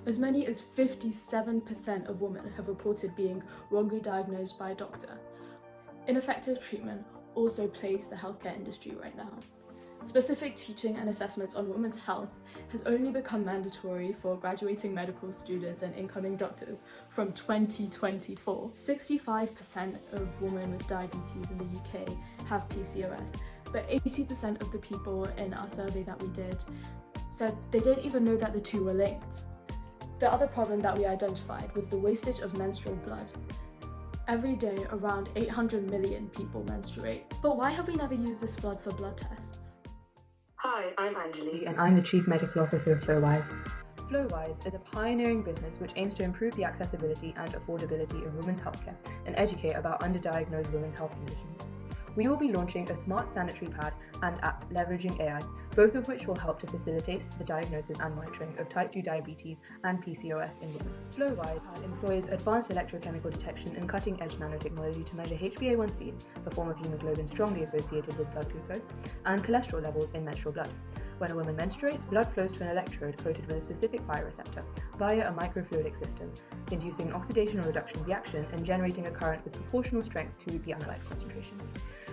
As many as 57% of women have reported being wrongly diagnosed by a doctor. Ineffective treatment also plagues the healthcare industry right now. Specific teaching and assessments on women's health has only become mandatory for graduating medical students and incoming doctors from 2024. 65% of women with diabetes in the UK have PCOS, but 80% of the people in our survey that we did said they didn't even know that the two were linked. The other problem that we identified was the wastage of menstrual blood. Every day, around 800 million people menstruate. But why have we never used this blood for blood tests? Hi, I'm Anjali, and I'm the Chief Medical Officer of FlowWise. FlowWise is a pioneering business which aims to improve the accessibility and affordability of women's healthcare and educate about underdiagnosed women's health conditions. We will be launching a smart sanitary pad and app leveraging AI, both of which will help to facilitate the diagnosis and monitoring of type 2 diabetes and PCOS in women. FlowWise employs advanced electrochemical detection and cutting-edge nanotechnology to measure HbA1c, a form of hemoglobin strongly associated with blood glucose, and cholesterol levels in menstrual blood. When a woman menstruates, blood flows to an electrode coated with a specific bioreceptor via a microfluidic system, inducing an oxidation or reduction reaction and generating a current with proportional strength to the analyzed concentration.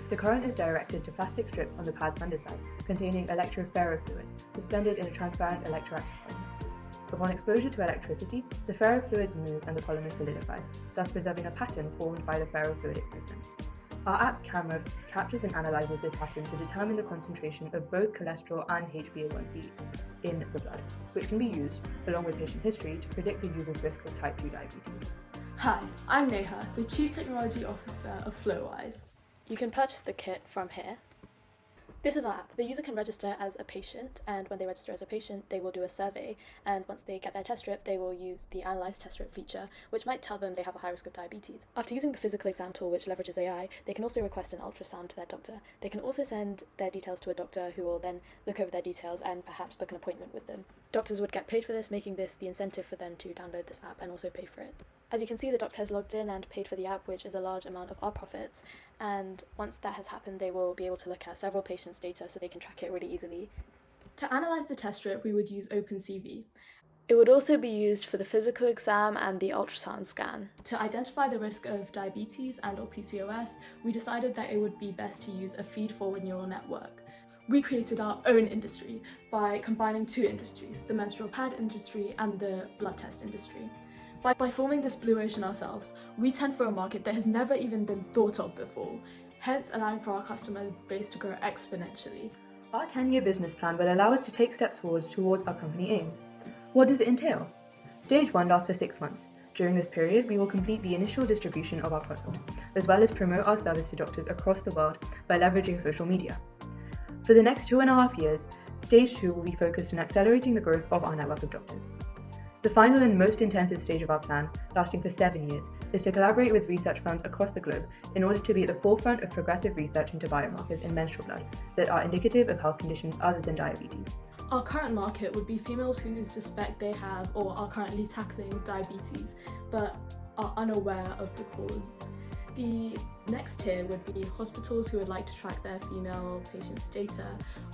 The current is directed to plastic strips on the pad's underside, containing electroferrofluids, suspended in a transparent electroactive polymer. Upon exposure to electricity, the ferrofluids move and the polymer solidifies, thus preserving a pattern formed by the ferrofluidic movement. Our app's camera captures and analyzes this pattern to determine the concentration of both cholesterol and HbA1c in the blood, which can be used, along with patient history, to predict the user's risk of type 2 diabetes. Hi, I'm Neha, the Chief Technology Officer of FlowWise. You can purchase the kit from here. This is our app. The user can register as a patient, and when they register as a patient, they will do a survey, and once they get their test strip, they will use the Analyze Test Strip feature, which might tell them they have a high risk of diabetes. After using the physical exam tool, which leverages AI, they can also request an ultrasound to their doctor. They can also send their details to a doctor who will then look over their details and perhaps book an appointment with them. Doctors would get paid for this, making this the incentive for them to download this app and also pay for it. As you can see, the doctor has logged in and paid for the app, which is a large amount of our profits, and once that has happened, they will be able to look at several patients' data so they can track it really easily. To analyze the test strip, we would use OpenCV. It would also be used for the physical exam and the ultrasound scan. To identify the risk of diabetes and/or PCOS, we decided that it would be best to use a feed-forward neural network. We created our own industry by combining two industries, the menstrual pad industry and the blood test industry. By forming this blue ocean ourselves, we tend for a market that has never even been thought of before, hence allowing for our customer base to grow exponentially. Our 10-year business plan will allow us to take steps forward towards our company aims. What does it entail? Stage 1 lasts for 6 months. During this period, we will complete the initial distribution of our product, as well as promote our service to doctors across the world by leveraging social media. For the next 2.5 years, Stage 2 will be focused on accelerating the growth of our network of doctors. The final and most intensive stage of our plan, lasting for 7 years, is to collaborate with research firms across the globe in order to be at the forefront of progressive research into biomarkers in menstrual blood that are indicative of health conditions other than diabetes. Our current market would be females who suspect they have or are currently tackling diabetes but are unaware of the cause. The next tier would be hospitals who would like to track their female patients' data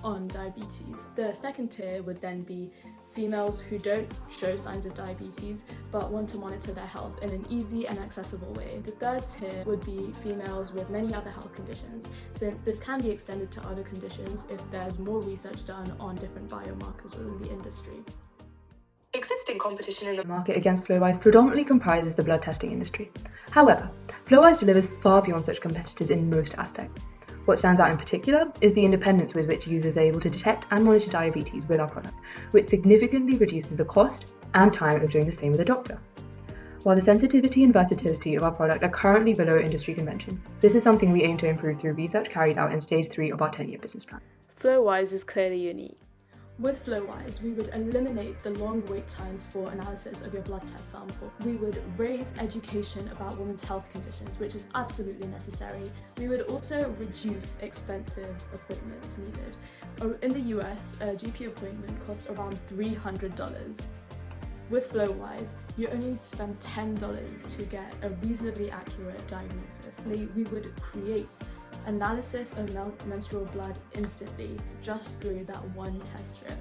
on diabetes. The second tier would then be females who don't show signs of diabetes but want to monitor their health in an easy and accessible way. The third tier would be females with many other health conditions, since this can be extended to other conditions if there's more research done on different biomarkers within the industry. Existing competition in the market against FlowWise predominantly comprises the blood testing industry. However, FlowWise delivers far beyond such competitors in most aspects. What stands out in particular is the independence with which users are able to detect and monitor diabetes with our product, which significantly reduces the cost and time of doing the same with a doctor. While the sensitivity and versatility of our product are currently below industry convention, this is something we aim to improve through research carried out in Stage 3 of our 10-year business plan. FlowWise is clearly unique. With FlowWise, we would eliminate the long wait times for analysis of your blood test sample. We would raise education about women's health conditions, which is absolutely necessary. We would also reduce expensive appointments needed. In the US, a GP appointment costs around $300. With FlowWise, you only need to spend $10 to get a reasonably accurate diagnosis. We would create analysis of menstrual blood instantly just through that one test strip.